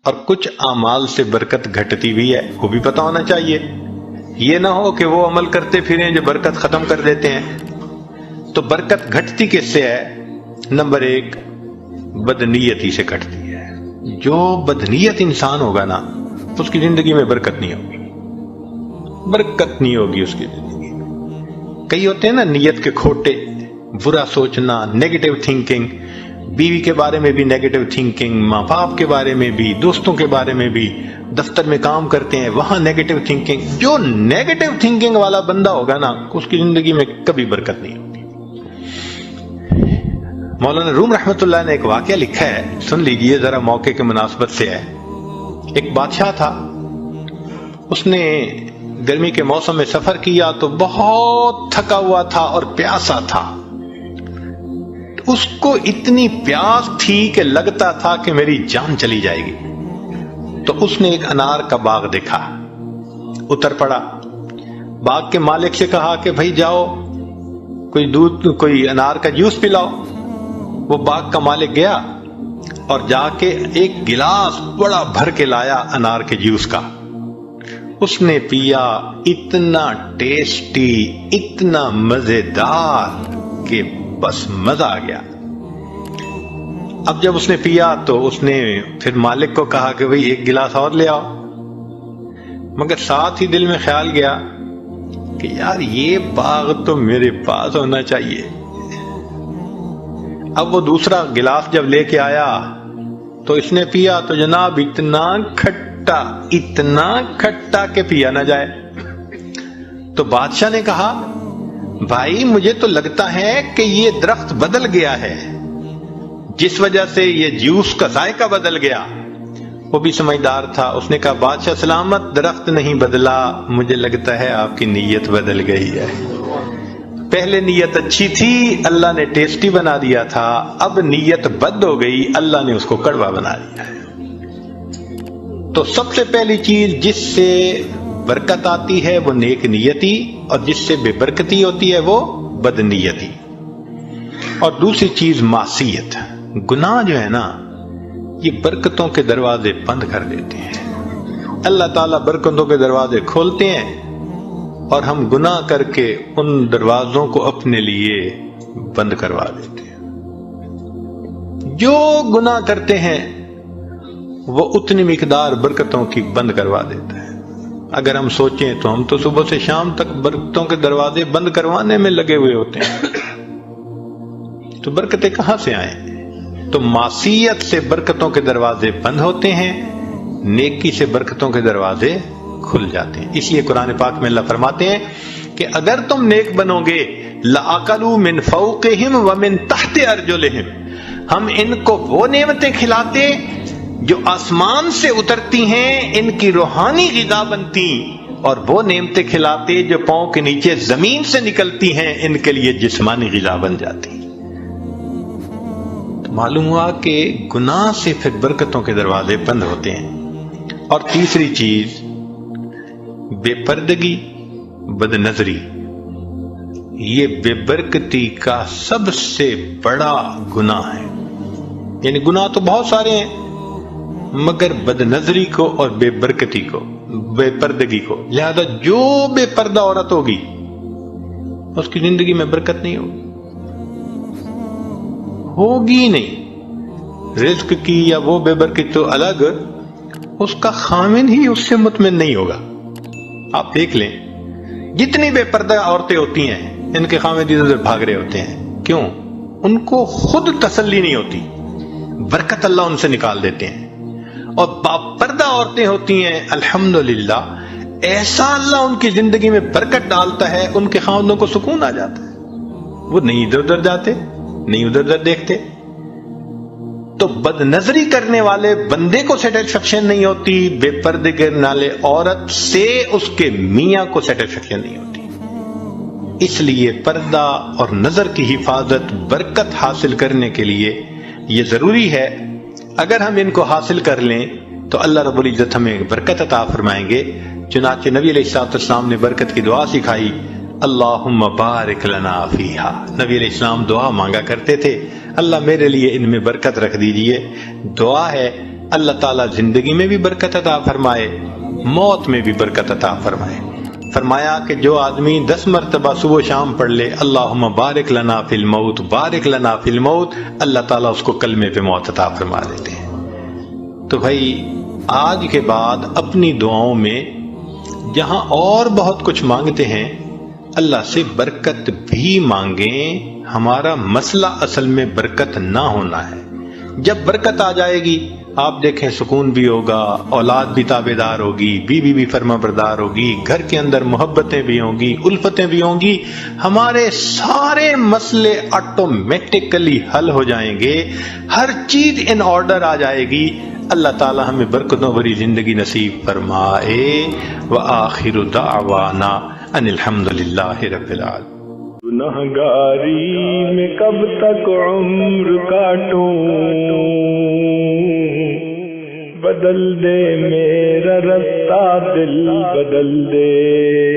اور کچھ اعمال سے برکت گھٹتی بھی ہے، وہ بھی پتہ ہونا چاہیے. یہ نہ ہو کہ وہ عمل کرتے پھریں جو برکت ختم کر دیتے ہیں. تو برکت گھٹتی کس سے ہے؟ نمبر 1 بدنیتی سے گھٹتی ہے. جو بدنیت انسان ہوگا نا اس کی زندگی میں برکت نہیں ہوگی، برکت نہیں ہوگی اس کی زندگی میں. کئی ہوتے ہیں نا نیت کے کھوٹے، برا سوچنا، نیگیٹو تھنکنگ، بیوی کے بارے میں بھی نیگیٹو تھنکنگ، ماں باپ کے بارے میں بھی، دوستوں کے بارے میں بھی، دفتر میں کام کرتے ہیں وہاں نیگیٹو تھنکنگ. جو نیگیٹو تھنکنگ والا بندہ ہوگا نا اس کی زندگی میں کبھی برکت نہیں ہوگی. مولانا روم رحمت اللہ نے ایک واقعہ لکھا ہے، سن لیجئے ذرا، موقع کے مناسبت سے ہے. ایک بادشاہ تھا، اس نے گرمی کے موسم میں سفر کیا تو بہت تھکا ہوا تھا اور پیاسا تھا. اس کو اتنی پیاس تھی کہ لگتا تھا کہ میری جان چلی جائے گی. تو اس نے ایک انار کا باغ دیکھا، اتر پڑا، باغ کے مالک سے کہا کہ بھائی جاؤ کوئی انار کا جوس پلاؤ. وہ باغ کا مالک گیا اور جا کے ایک گلاس بڑا بھر کے لایا انار کے جوس کا. اس نے پیا، اتنا ٹیسٹی، اتنا مزیدار کہ بس مزہ آ گیا. اب جب اس نے پیا تو اس نے پھر مالک کو کہا کہ بھئی ایک گلاس اور لے آؤ. مگر ساتھ ہی دل میں خیال گیا کہ یار یہ باغ تو میرے پاس ہونا چاہیے. اب وہ دوسرا گلاس جب لے کے آیا تو اس نے پیا تو جناب اتنا کھٹا کہ پیا نہ جائے. تو بادشاہ نے کہا بھائی مجھے تو لگتا ہے کہ یہ درخت بدل گیا ہے، جس وجہ سے یہ جوس کا ذائقہ بدل گیا. وہ بھی سمجھدار تھا، اس نے کہا بادشاہ سلامت، درخت نہیں بدلا، مجھے لگتا ہے آپ کی نیت بدل گئی ہے. پہلے نیت اچھی تھی، اللہ نے ٹیسٹی بنا دیا تھا، اب نیت بد ہو گئی، اللہ نے اس کو کڑوا بنا دیا ہے. تو سب سے پہلی چیز جس سے برکت آتی ہے وہ نیک نیتی، اور جس سے بے برکتی ہوتی ہے وہ بد نیتی. اور دوسری چیز معصیت، گناہ جو ہے نا یہ برکتوں کے دروازے بند کر دیتے ہیں. اللہ تعالیٰ برکتوں کے دروازے کھولتے ہیں اور ہم گناہ کر کے ان دروازوں کو اپنے لیے بند کروا دیتے ہیں. جو گناہ کرتے ہیں وہ اتنی مقدار برکتوں کی بند کروا دیتا ہے. اگر ہم سوچیں تو ہم تو صبح سے شام تک برکتوں کے دروازے بند کروانے میں لگے ہوئے ہوتے ہیں، تو برکتیں کہاں سے آئیں؟ تو معصیت سے برکتوں کے دروازے بند ہوتے ہیں، نیکی سے برکتوں کے دروازے کھل جاتے ہیں. اس لیے قرآن پاک میں اللہ فرماتے ہیں کہ اگر تم نیک بنو گے لَأَكَلُوا مِن فَوْقِهِمْ وَمِن تَحْتِ أَرْجُلِهِمْ، ہم ان کو وہ نعمتیں کھلاتے جو آسمان سے اترتی ہیں، ان کی روحانی غذا بنتی، اور وہ نعمتیں کھلاتے جو پاؤں کے نیچے زمین سے نکلتی ہیں، ان کے لیے جسمانی غذا بن جاتی. تو معلوم ہوا کہ گناہ سے پھر برکتوں کے دروازے بند ہوتے ہیں. اور تیسری چیز بے پردگی، بد نظری. یہ بے برکتی کا سب سے بڑا گناہ ہے. یعنی گناہ تو بہت سارے ہیں مگر بد نظری کو اور بے برکتی کو، بے پردگی کو. لہذا جو بے پردہ عورت ہوگی اس کی زندگی میں برکت نہیں ہوگی نہیں. رزق کی یا وہ بے برکت تو الگ، اس کا خامن ہی اس سے مطمئن نہیں ہوگا. آپ دیکھ لیں جتنی بے پردہ عورتیں ہوتی ہیں ان کے خامن ادھر ادھر بھاگ رہے ہوتے ہیں. کیوں؟ ان کو خود تسلی نہیں ہوتی، برکت اللہ ان سے نکال دیتے ہیں. اور باپردہ عورتیں ہوتی ہیں الحمدللہ، ایسا اللہ ان کی زندگی میں برکت ڈالتا ہے، ان کے خاوندوں کو سکون آ جاتا ہے، وہ نہیں ادھر ادھر جاتے، نہیں ادھر ادھر دیکھتے. تو بد نظری کرنے والے بندے کو سیٹسفیکشن نہیں ہوتی، بے پردے کرنے والے عورت سے اس کے میاں کو سیٹسفیکشن نہیں ہوتی. اس لیے پردہ اور نظر کی حفاظت برکت حاصل کرنے کے لیے یہ ضروری ہے. اگر ہم ان کو حاصل کر لیں تو اللہ رب العزت ہمیں برکت عطا فرمائیں گے. چنانچہ نبی علیہ السلام نے برکت کی دعا سکھائی، اللہم بارک لنا فیہا. نبی علیہ السلام دعا مانگا کرتے تھے، اللہ میرے لیے ان میں برکت رکھ دیجئے. دعا ہے اللہ تعالیٰ زندگی میں بھی برکت عطا فرمائے، موت میں بھی برکت عطا فرمائے۔ فرمایا کہ جو آدمی 10 مرتبہ صبح و شام پڑھ لے اللہم بارک لنا فی الموت بارک لنا فی الموت، اللہ تعالیٰ اس کو کلمے پہ موت عطا فرما دیتے ہیں۔ تو بھائی آج کے بعد اپنی دعاؤں میں جہاں اور بہت کچھ مانگتے ہیں، اللہ سے برکت بھی مانگیں۔ ہمارا مسئلہ اصل میں برکت نہ ہونا ہے۔ جب برکت آ جائے گی آپ دیکھیں سکون بھی ہوگا، اولاد بھی تابع دار ہوگی، بیوی بھی فرما بردار ہوگی، گھر کے اندر محبتیں بھی ہوں گی، الفتیں بھی ہوں گی، ہمارے سارے مسئلے آٹومیٹکلی حل ہو جائیں گے، ہر چیز ان آرڈر آ جائے گی۔ اللہ تعالی ہمیں برکتوں بھری زندگی نصیب فرمائے۔ وآخر دعوانا ان الحمدللہ رب العالمین۔ گنہگاری میں کب تک عمر کاٹوں، بدل دے میرا رستہ دل بدل دے۔